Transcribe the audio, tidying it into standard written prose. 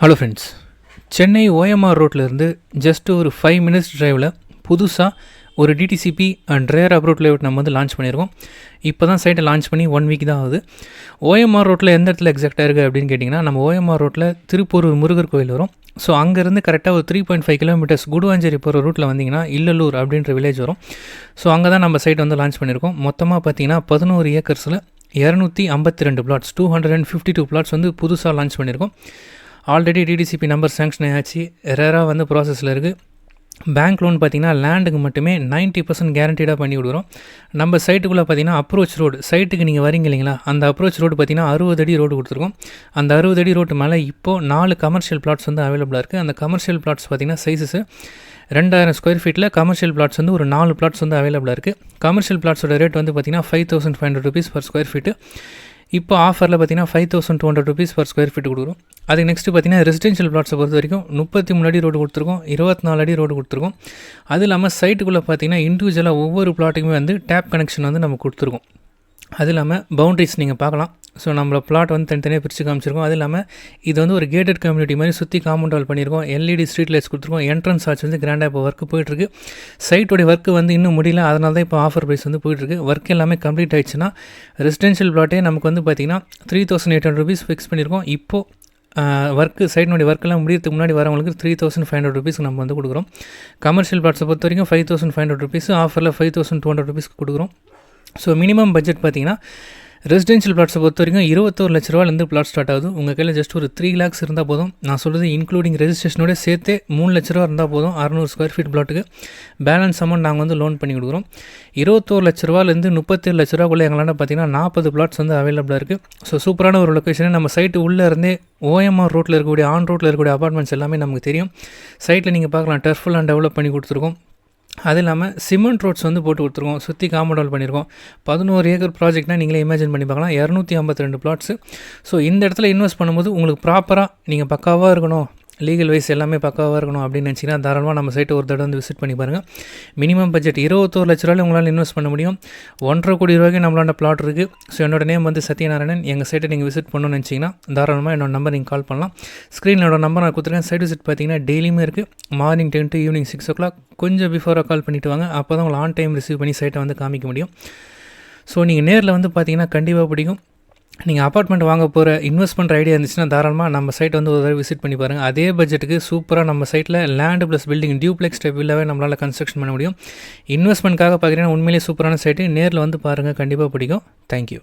Hello friends, Chennai OMR ரோட்லேருந்து just ஒரு 5 minutes டிரைவில் புதுசாக ஒரு டிடிசிபி அண்ட் ரேர் அப்ரோட் லேஅவுட் நம்ம வந்து லான்ச் பண்ணியிருக்கோம். இப்போ தான் சைட்டை லான்ச் பண்ணி 1 வீக் தான் ஆகுது. ஓஎம்ஆர் ரோட்டில் எந்த இடத்துல எக்ஸாக்டாக இருக்குது அப்படின்னு கேட்டிங்கன்னா, நம்ம ஓஎம்ஆர் ரோட்டில் திருப்பூர் முருகர் கோயில் வரும். ஸோ அங்கேருந்து கரெக்டாக ஒரு 3.5 கிலோமீட்டர்ஸ் குடுவாஞ்சேரி போகிற ரூட்டில் வந்தீங்கன்னா இல்லலூர் அப்படின்ற வில்லேஜ் வரும். ஸோ அங்கே தான் நம்ம சைட் வந்து லான்ச் பண்ணியிருக்கோம். மொத்தமாக பார்த்தீங்கன்னா 11 ஏக்கர்ஸில் 252 பிளாட்ஸ் 252 பிளாட்ஸ் வந்து புதுசாக லான்ச் பண்ணியிருக்கோம். ஆல்ரெடி டிடிசிபி நம்பர் சேங்ஷன் ஆச்சு, ரேராக வந்து ப்ராசஸில் இருக்குது. பேங்க் லோன் பார்த்திங்கன்னா லேண்டுக்கு மட்டுமே 90% கேரண்டீடாக பண்ணி விடுறோம். நம்ம சைட்டுக்குள்ளே பார்த்திங்கன்னா அப்ரோச் ரோடு, சைட்டுக்கு நீங்கள் வரீங்க இல்லைங்களா, அந்த அப்ரோச் ரோடு பார்த்திங்கன்னா 60 அடி ரோடு கொடுத்துருக்கோம். அந்த 60 அடி ரோட்டு மேலே இப்போது 4 கமர்ஷியல் பிளாட்ஸ் வந்து அவைலபிளாக இருக்குது. அந்த கமர்ஷியல் பிளாட்ஸ் பார்த்திங்கன்னா சைஸஸ் 2000 ஸ்கொயர் ஃபீட்டில் கமர்ஷியல் பிளாட்ஸ் வந்து ஒரு 4 பிளாட்ஸ் வந்து அவைலபிளாக இருக்குது. கமர்ஷியல் பிளாட்ஸோட ரேட் வந்து பார்த்திங்கன்னா 5500 rupees per ஸ்கொயர் ஃபீட்டு. இப்போ ஆஃபரில் பார்த்தீங்கன்னா 5200 rupees per ஸ்கொயர் ஃபீட் கொடுக்குறோம். அதுக்கு நெக்ஸ்ட்டு பார்த்தீங்கன்னா ரெசிடென்ஷியல் பிளாட்ஸை பொறுத்த வரைக்கும் 33 அடி ரோடு கொடுத்துருக்கோம், 24 அடி ரோடு கொடுத்துருக்கோம். அது இல்லாமல் சைட்டுக்குள்ளே பார்த்தீங்கன்னா இண்டிவிஜுவலாக ஒவ்வொரு பிளாட்டுக்குமே வந்து டேப் கனெக்ஷன் வந்து நம்ம கொடுத்துருக்கோம். அது இல்லாமல் பவுண்ட்ரிஸ் நீங்கள் பார்க்கலாம். ஸோ நம்மள பிளாட் வந்து தனித்தனியாக பிரித்து காமிச்சிருக்கோம். அது இல்லாமல் இது வந்து ஒரு கேட்டட் கம்யூனிட்டி மாதிரி சுற்றி காம்பவுண்ட் வால் பண்ணியிருக்கோம். எல்இடி ஸ்ட்ரீட் லைட்ஸ் கொடுத்துருக்கோம். என்ட்ரன்ஸ் ஆர்ச் வந்து கிராண்டாக இப்போ ஒர்க்கு போயிட்டுருக்கு. சைட்டோடைய ஒர்க்கு வந்து இன்னும் முடியல, அதனால தான் இப்போ ஆஃபர் ப்ரைஸ் வந்து போயிட்டுருக்கு. ஒர்க் எல்லாமே கம்ப்ளீட் ஆயிடுச்சுன்னா ரெசிடென்ஷியல் பிளாட்டே நமக்கு வந்து பார்த்திங்கன்னா 3800 rupees ஃபிக்ஸ் பண்ணியிருக்கோம். இப்போது ஒர்க்கு சைட்டினுடைய ஒர்க்கெல்லாம் முடியறதுக்கு முன்னாடி வரவங்களுக்கு 3500 rupees நம்ம வந்து கொடுக்குறோம். கமர்ஷியல் பிளாட்ஸை பொறுத்த வரைக்கும் 5500 rupees, ஆஃபரில் 5200 rupees கொடுக்குறோம். ஸோ மினிமம் பட்ஜெட் பார்த்திங்கன்னா ரெசிடென்ஷியல் பிளாட்ஸை பொறுத்த வரைக்கும் 21 லட்ச ரூபாலேருந்து பிளாட் ஸ்டார்ட் ஆகுது. உங்கள் கையில் ஜஸ்ட் ஒரு 3 lakhs இருந்தால் போதும். நான் சொல்கிறது இன்க்ளூடிங் ரெஜிஸ்ட்ரேஷனோட சேர்த்து 3 லட்ச ரூபா இருந்தால் போதும். 600 ஸ்கொயர் ஃபீட் பிளாட்டுக்கு பேலன்ஸ் அமௌண்ட் நாங்கள் வந்து லோன் பண்ணி கொடுக்குறோம். 21 லட்ச ரூபாலேருந்து 37 லட்ச ரூபாக்குள்ளே எங்களால் பார்த்தீங்கன்னா 40 பிளாட்ஸ் வந்து அவைலபிளாக இருக்குது. ஸோ சூப்பரான ஒரு லொக்கேஷனு. நம்ம சைட்டு உள்ளே இருந்தே ஓஎம்ஆர் ரோட்டில் இருக்கக்கூடிய ஆன் ரோட்டில் இருக்கக்கூடிய அப்பார்ட்மெண்ட்ஸ் எல்லாமே நமக்கு தெரியும். சைட்டில் நீங்கள் பார்க்கலாம், டர்ஃபுல்லாக டெவலப் பண்ணி கொடுத்துருக்கோம். அது இல்லாமல் சிமெண்ட் ரோட்ஸ் வந்து போட்டு கொடுத்துருக்கோம், சுற்றி காம்பவுண்ட் வால் பண்ணியிருக்கோம். 11 ஏக்கர் ப்ராஜெக்ட்னால் நீங்களே இமேஜின் பண்ணி பார்க்கலாம், 252 பிளாட்ஸு. ஸோ இந்த இடத்துல இன்வெஸ்ட் பண்ணும்போது உங்களுக்கு ப்ராப்பராக நீங்கள் பக்காவாக இருக்கணும், லீகல் வைஸ் எல்லாமே பக்காவாக இருக்கணும் அப்படின்னு நினச்சிங்கன்னா தாராளமாக நம்ம சைட்டை ஒரு தடவை வந்து விசிட் பண்ணி பாருங்கள். மினிமம் பட்ஜெட் 21 லட்ச ரூபாயில் உங்களால் இன்வெஸ்ட் பண்ண முடியும். 1.5 கோடி ரூபாய்க்கு நம்மளாண்ட பிளாட் இருக்குது. ஸோ என்னோட நேம் வந்து சத்யநாராயணன். எங்கள் சைட்டை நீங்கள் விசிட் பண்ணணும்னு நினச்சிங்கன்னா தாராளமாக என்னோட நம்பர் நீங்கள் கால் பண்ணலாம். ஸ்க்ரீனில் என்னோட நம்பர் நான் கொடுத்துருக்கேன். சைட் விசிட் பார்த்தீங்கன்னா டெய்லியுமே இருக்குது. Morning 10 to evening 6 o'clock. கொஞ்சம் பிஃபோராக கால் பண்ணிவிட்டு வாங்க, அப்போ தான் உங்களை ஆன் டைம் ரிசீவ் பண்ணி சைட்டை வந்து காமிக்க முடியும். ஸோ நீங்கள் நேரில் வந்து பார்த்தீங்கன்னா கண்டிப்பாக பிடிக்கும். நீங்கள் அப்பார்ட்மெண்ட் வாங்க போகிற இன்வெஸ்ட் பண்ணுற ஐடியா இருந்துச்சுன்னா தாராளமாக நம்ம சைட் வந்து ஒரு தடவை விசிட் பண்ணி பாருங்கள். அதே பட்ஜெட்டுக்கு சூப்பராக நம்ம சைட்டில் land plus building duplex type வில்லாவே நம்மளால் கன்ஸ்ட்ரக்ஷன் பண்ண முடியும். இன்வெஸ்ட்மெண்ட்காக பார்க்குறீங்கன்னா உண்மையிலேயே சூப்பரான சைட்டு. நேரில் வந்து பாருங்கள், கண்டிப்பாக பிடிக்கும். தேங்க்யூ.